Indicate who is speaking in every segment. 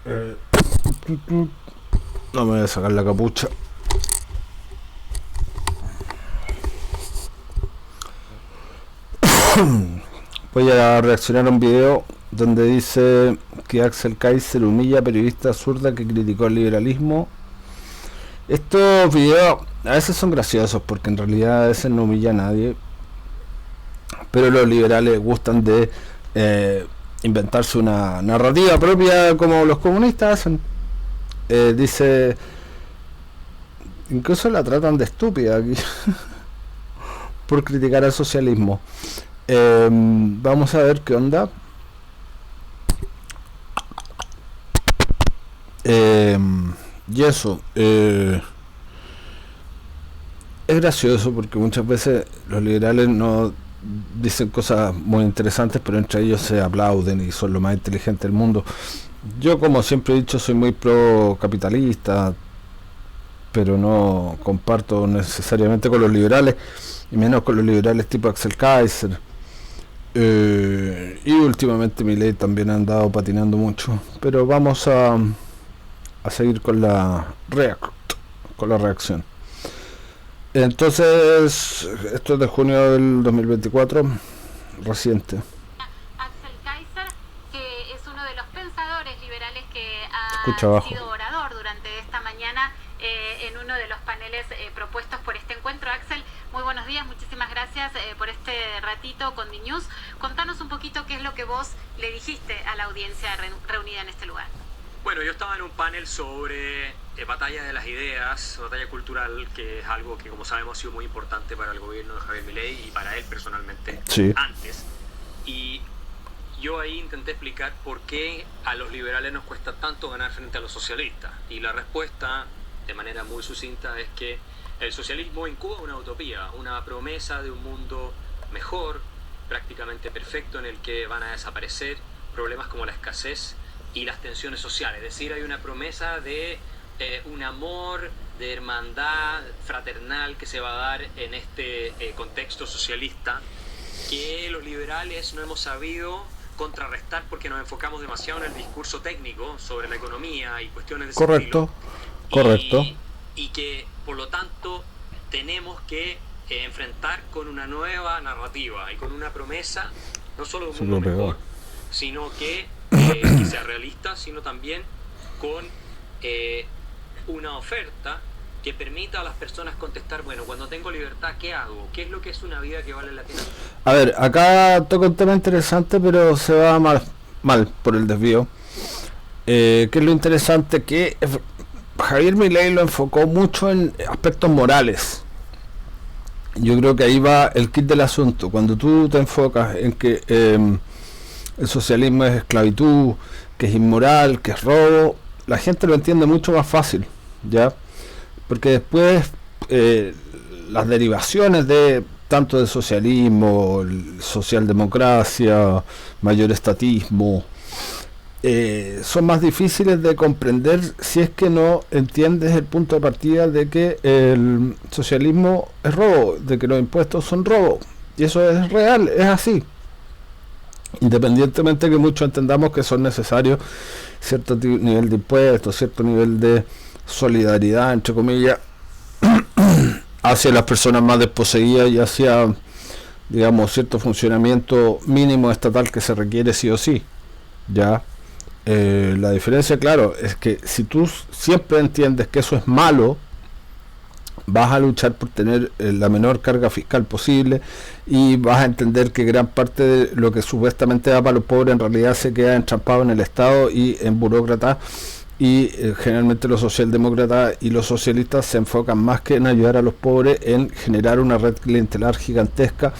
Speaker 1: Eh, no me voy a sacar la capucha. Voy a reaccionar a un video donde dice que Axel Kaiser humilla a periodista zurda que criticó el liberalismo. Estos videos a veces son graciosos porque en realidad a veces no humilla a nadie, pero los liberales gustan de inventarse una narrativa propia como los comunistas hacen. Dice, incluso la tratan de estúpida aquí por criticar al socialismo. Vamos a ver qué onda. Y eso es gracioso porque muchas veces los liberales no dicen cosas muy interesantes, pero entre ellos se aplauden y son lo más inteligente del mundo. Yo, como siempre he dicho, soy muy pro capitalista, pero no comparto necesariamente con los liberales, y menos con los liberales tipo Axel Kaiser. Y últimamente Milei también ha andado patinando mucho, pero vamos a seguir con la reacción. Entonces, esto es de junio del 2024, reciente.
Speaker 2: Axel Kaiser, que es uno de los pensadores liberales que
Speaker 1: Escucha
Speaker 2: ha
Speaker 1: abajo.
Speaker 2: sido orador durante esta mañana en uno de los paneles propuestos por este encuentro. Axel, muy buenos días, muchísimas gracias por este ratito con DNews. Contanos un poquito qué es lo que vos le dijiste a la audiencia reunida en este lugar.
Speaker 3: Bueno, yo estaba en un panel sobre batalla de las ideas, batalla cultural, que es algo que, como sabemos, ha sido muy importante para el gobierno de Javier Milei y para él personalmente antes. Y yo ahí intenté explicar por qué a los liberales nos cuesta tanto ganar frente a los socialistas. Y la respuesta, de manera muy sucinta, es que el socialismo incuba una utopía, una promesa de un mundo mejor, prácticamente perfecto, en el que van a desaparecer problemas como la escasez y las tensiones sociales. Es decir, hay una promesa de un amor, de hermandad fraternal que se va a dar en este contexto socialista, que los liberales no hemos sabido contrarrestar porque nos enfocamos demasiado en el discurso técnico sobre la economía y cuestiones de ese estilo.
Speaker 1: Correcto.
Speaker 3: Y que, por lo tanto, tenemos que enfrentar con una nueva narrativa y con una promesa, no solo de un mundo mejor, sino que sea realista, sino también con una oferta que permita a las personas contestar, bueno, cuando tengo libertad, ¿qué hago? ¿Qué es lo que es una vida que vale la pena?
Speaker 1: A ver, acá toca un tema interesante, pero se va mal por el desvío. ¿Qué es lo interesante? Que Javier Milei lo enfocó mucho en aspectos morales. Yo creo que ahí va el kit del asunto. Cuando tú te enfocas en que el socialismo es esclavitud, que es inmoral, que es robo, la gente lo entiende mucho más fácil, ¿ya? Porque después las derivaciones de tanto del socialismo, socialdemocracia, mayor estatismo, son más difíciles de comprender si es que no entiendes el punto de partida de que el socialismo es robo, de que los impuestos son robo, y eso es real, es así. Independientemente que muchos entendamos que son necesarios cierto nivel de impuestos, cierto nivel de solidaridad, entre comillas, hacia las personas más desposeídas y hacia, digamos, cierto funcionamiento mínimo estatal que se requiere sí o sí, ¿ya? La diferencia, claro, es que si tú siempre entiendes que eso es malo, vas a luchar por tener la menor carga fiscal posible y vas a entender que gran parte de lo que supuestamente da para los pobres en realidad se queda entrampado en el Estado y en burócratas, y generalmente los socialdemócratas y los socialistas se enfocan más que en ayudar a los pobres en generar una red clientelar gigantesca,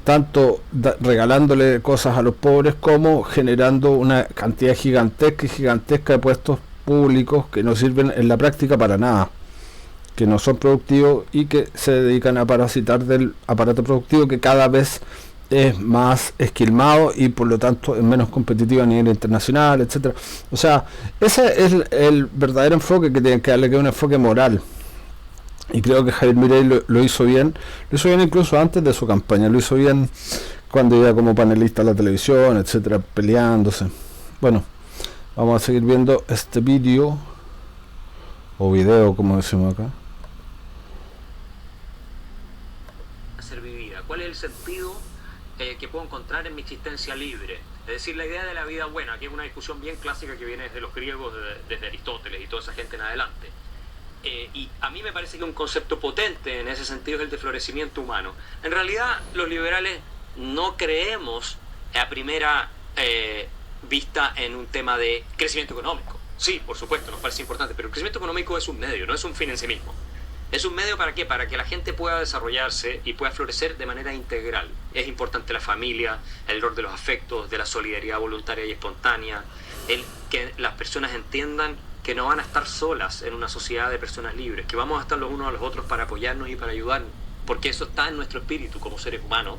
Speaker 1: tanto regalándole cosas a los pobres como generando una cantidad gigantesca de puestos públicos que no sirven en la práctica para nada, que no son productivos y que se dedican a parasitar del aparato productivo, que cada vez es más esquilmado y por lo tanto es menos competitivo a nivel internacional, etcétera. O sea, ese es el verdadero enfoque que tienen que darle, que es un enfoque moral. Y creo que Javier Milei lo hizo bien incluso antes de su campaña, lo hizo bien cuando iba como panelista a la televisión, etcétera, peleándose. Bueno, Vamos a seguir viendo este vídeo o video, como decimos acá.
Speaker 3: Ser vivida. ¿Cuál es el sentido que puedo encontrar en mi existencia libre? Es decir, la idea de la vida buena, que es una discusión bien clásica que viene desde los griegos, desde Aristóteles y toda esa gente en adelante. Y a mí me parece que un concepto potente en ese sentido es el de florecimiento humano. En realidad, los liberales no creemos a primera vista en un tema de crecimiento económico. Sí, por supuesto, nos parece importante, pero el crecimiento económico es un medio, no es un fin en sí mismo. Es un medio ¿para qué? Para que la gente pueda desarrollarse y pueda florecer de manera integral. Es importante la familia, el rol de los afectos, de la solidaridad voluntaria y espontánea, el que las personas entiendan que no van a estar solas en una sociedad de personas libres, que vamos a estar los unos a los otros para apoyarnos y para ayudarnos, porque eso está en nuestro espíritu como seres humanos.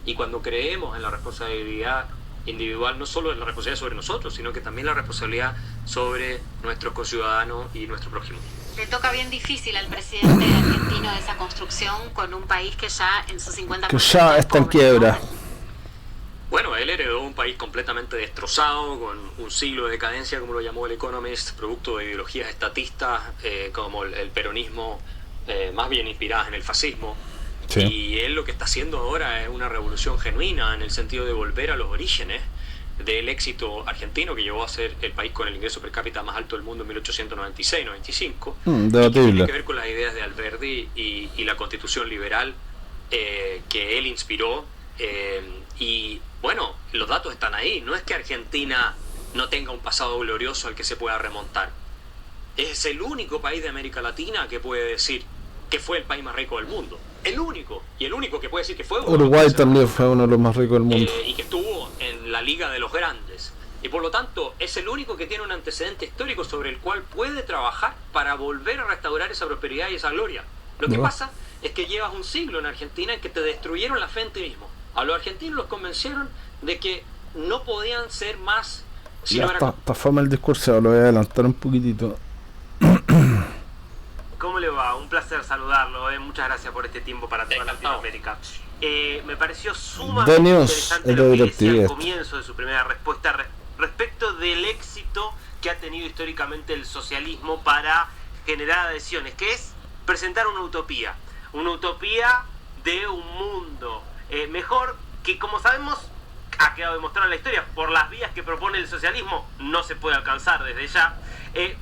Speaker 3: Y cuando creemos en la responsabilidad individual, no solo en la responsabilidad sobre nosotros, sino que también la responsabilidad sobre nuestros conciudadanos y nuestro prójimo.
Speaker 2: Le toca bien difícil al presidente argentino esa construcción con un país que ya en sus 50%
Speaker 1: que ya está en quiebra.
Speaker 3: Bueno, él heredó un país completamente destrozado, con un siglo de decadencia, como lo llamó el Economist, producto de ideologías estatistas como el peronismo, más bien inspiradas en el fascismo. Sí. Y él lo que está haciendo ahora es una revolución genuina en el sentido de volver a los orígenes del éxito argentino, que llevó a ser el país con el ingreso per cápita más alto del mundo en 1896-95, que tiene que ver con las ideas de Alberdi y la constitución liberal que él inspiró. Y bueno, los datos están ahí. No es que Argentina no tenga un pasado glorioso al que se pueda remontar. Es el único país de América Latina que puede decir que fue el país más rico del mundo. El único. Y el único que puede decir que fue uno.
Speaker 1: Uruguay también fue uno de los más ricos del mundo.
Speaker 3: Y que estuvo en la liga de los grandes. Y por lo tanto, es el único que tiene un antecedente histórico sobre el cual puede trabajar para volver a restaurar esa prosperidad y esa gloria. Lo que pasa es que llevas un siglo en Argentina en que te destruyeron la fe en ti mismo. A los argentinos los convencieron de que no podían ser más. Si
Speaker 1: ya no está forma el discurso, lo voy a adelantar un poquitito.
Speaker 4: ¿Cómo le va? Un placer saludarlo. Muchas gracias por este tiempo para toda Latinoamérica. Me pareció sumamente interesante lo que decía al comienzo de su primera respuesta respecto del éxito que ha tenido históricamente el socialismo para generar adhesiones, que es presentar una utopía de un mundo mejor que, como sabemos, ha quedado demostrado en la historia, por las vías que propone el socialismo no se puede alcanzar desde ya,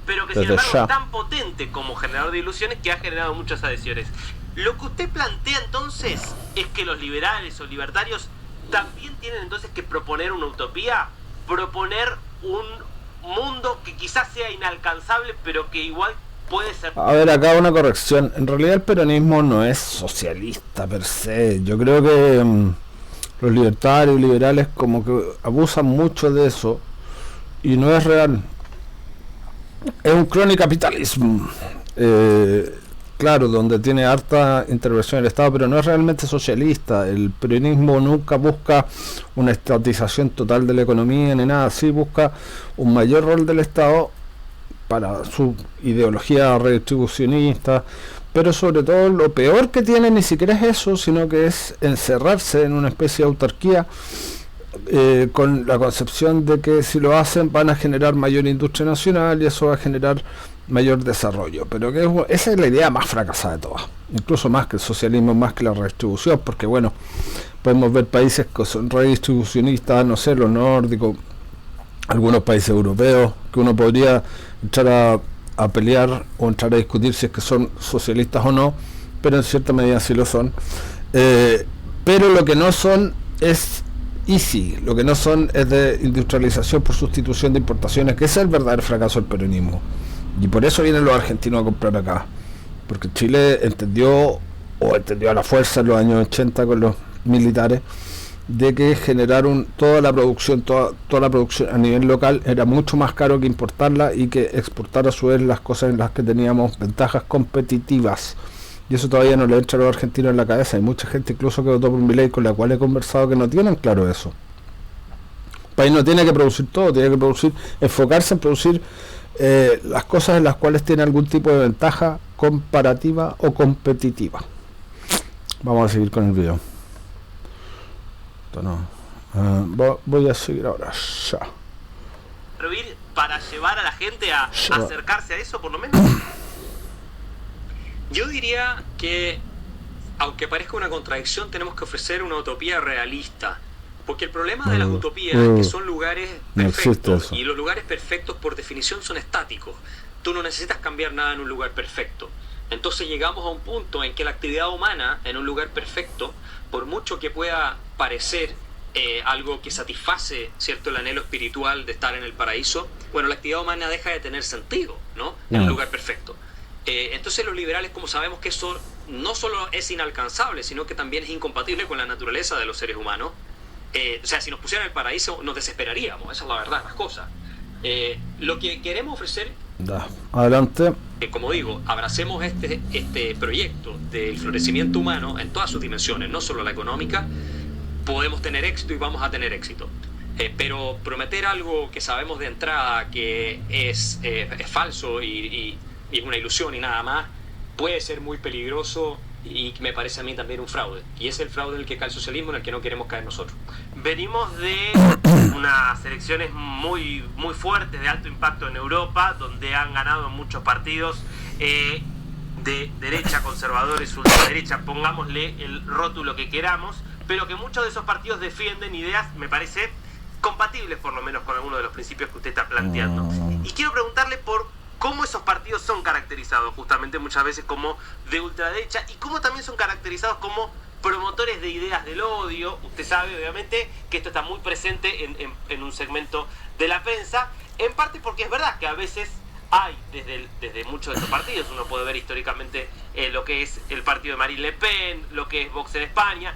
Speaker 4: pero que sin embargo es tan potente como generador de ilusiones que ha generado muchas adhesiones. Lo que usted plantea entonces es que los liberales o libertarios también tienen entonces que proponer una utopía, proponer un mundo que quizás sea inalcanzable, pero que igual puede ser.
Speaker 1: A ver, acá una corrección. En realidad el peronismo no es socialista per se. Yo creo que los libertarios y liberales como que abusan mucho de eso y no es real. Es un cronicapitalismo, claro, donde tiene harta intervención del Estado, pero no es realmente socialista. El peronismo nunca busca una estatización total de la economía ni nada así, busca un mayor rol del Estado para su ideología redistribucionista, pero sobre todo lo peor que tiene ni siquiera es eso, sino que es encerrarse en una especie de autarquía con la concepción de que si lo hacen van a generar mayor industria nacional y eso va a generar mayor desarrollo, pero que esa es la idea más fracasada de todas, incluso más que el socialismo, más que la redistribución, porque bueno, podemos ver países que son redistribucionistas, no sé, los nórdicos, algunos países europeos, que uno podría entrar a pelear o entrar a discutir si es que son socialistas o no, pero en cierta medida sí lo son, pero lo que no son es lo que no son es de industrialización por sustitución de importaciones, que ese es el verdadero fracaso del peronismo, y por eso vienen los argentinos a comprar acá, porque Chile entendió a la fuerza en los años 80 con los militares de que generaron toda la producción a nivel local era mucho más caro que importarla y que exportar a su vez las cosas en las que teníamos ventajas competitivas. Y eso todavía no le entra a los argentinos en la cabeza. Hay mucha gente incluso que votó por Milei con la cual he conversado que no tienen claro eso. El país no tiene que producir todo, tiene que enfocarse en producir las cosas en las cuales tiene algún tipo de ventaja comparativa o competitiva. Vamos a seguir con el video. Voy a seguir ahora ya.
Speaker 4: Servir para llevar a la gente a acercarse a eso, por lo menos?
Speaker 3: Yo diría que, aunque parezca una contradicción, tenemos que ofrecer una utopía realista. Porque el problema de las utopías es que son lugares perfectos, y los lugares perfectos por definición son estáticos. Tú no necesitas cambiar nada en un lugar perfecto. Entonces llegamos a un punto en que la actividad humana en un lugar perfecto, por mucho que pueda parecer algo que satisface, ¿cierto?, el anhelo espiritual de estar en el paraíso, bueno, la actividad humana deja de tener sentido, ¿no?, en un lugar perfecto. Entonces los liberales, como sabemos que eso no solo es inalcanzable, sino que también es incompatible con la naturaleza de los seres humanos, o sea, si nos pusieran el paraíso nos desesperaríamos, esa es la verdad de las cosas. Lo que queremos ofrecer,
Speaker 1: adelante,
Speaker 3: como digo, abracemos este proyecto del florecimiento humano en todas sus dimensiones, no solo la económica. Podemos tener éxito y vamos a tener éxito, pero prometer algo que sabemos de entrada que es falso y es una ilusión y nada más, puede ser muy peligroso y me parece a mí también un fraude, y es el fraude en el que cae el socialismo, en el que no queremos caer nosotros.
Speaker 4: Venimos de unas elecciones muy fuertes, de alto impacto en Europa, donde han ganado muchos partidos de derecha, conservadores, ultraderecha, pongámosle el rótulo que queramos, pero que muchos de esos partidos defienden ideas, me parece, compatibles por lo menos con algunos de los principios que usted está planteando. Y quiero preguntarle por cómo esos partidos son caracterizados justamente muchas veces como de ultraderecha, y cómo también son caracterizados como promotores de ideas del odio. Usted sabe obviamente que esto está muy presente en un segmento de la prensa, en parte porque es verdad que a veces hay desde muchos de estos partidos, uno puede ver históricamente lo que es el partido de Marine Le Pen, lo que es Vox en España.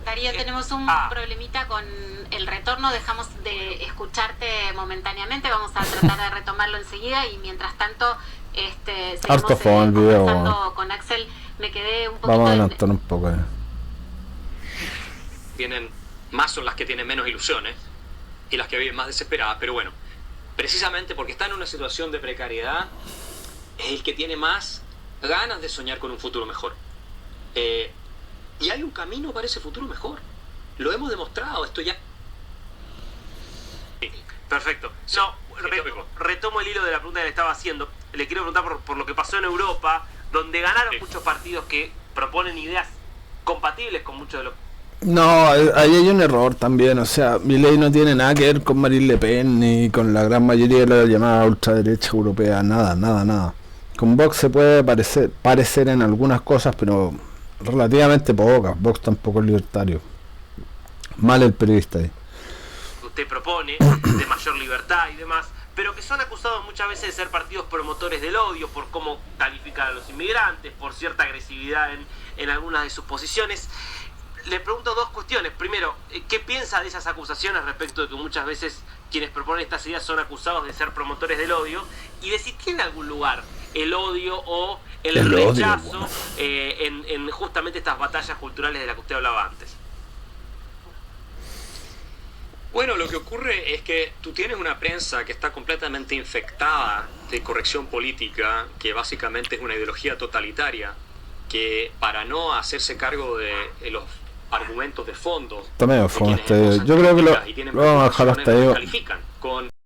Speaker 2: Darío, tenemos un problemita con el retorno, dejamos de escucharte momentáneamente, vamos a tratar de retomarlo enseguida, y mientras tanto seguimos conversando con Axel. Me quedé un poquito...
Speaker 1: Vamos a adelantar un poco.
Speaker 3: Son las que tienen menos ilusiones y las que viven más desesperadas, pero bueno, precisamente porque está en una situación de precariedad, es el que tiene más ganas de soñar con un futuro mejor. Y hay un camino para ese futuro mejor. Lo hemos demostrado, esto ya...
Speaker 4: Perfecto. No, retomo el hilo de la pregunta que le estaba haciendo. Le quiero preguntar por lo que pasó en Europa, donde ganaron muchos partidos que proponen ideas compatibles con muchos de los...
Speaker 1: No, ahí hay un error también. O sea, Milei no tiene nada que ver con Marine Le Pen ni con la gran mayoría de la llamada ultraderecha europea. Nada. Con Vox se puede parecer en algunas cosas, pero relativamente pocas. Vox tampoco es libertario. Mal el periodista ahí.
Speaker 4: Usted propone de mayor libertad y demás, pero que son acusados muchas veces de ser partidos promotores del odio por cómo califican a los inmigrantes, por cierta agresividad en algunas de sus posiciones. Le pregunto dos cuestiones. Primero, ¿qué piensa de esas acusaciones respecto de que muchas veces quienes proponen estas ideas son acusados de ser promotores del odio? Y de si tiene algún lugar el odio o el rechazo en justamente estas batallas culturales de las que usted hablaba antes.
Speaker 3: Bueno, lo que ocurre es que tú tienes una prensa que está completamente infectada de corrección política, que básicamente es una ideología totalitaria, que para no hacerse cargo de los argumentos de fondo,
Speaker 1: yo creo que lo vamos a dejar hasta ahí.
Speaker 3: Califican con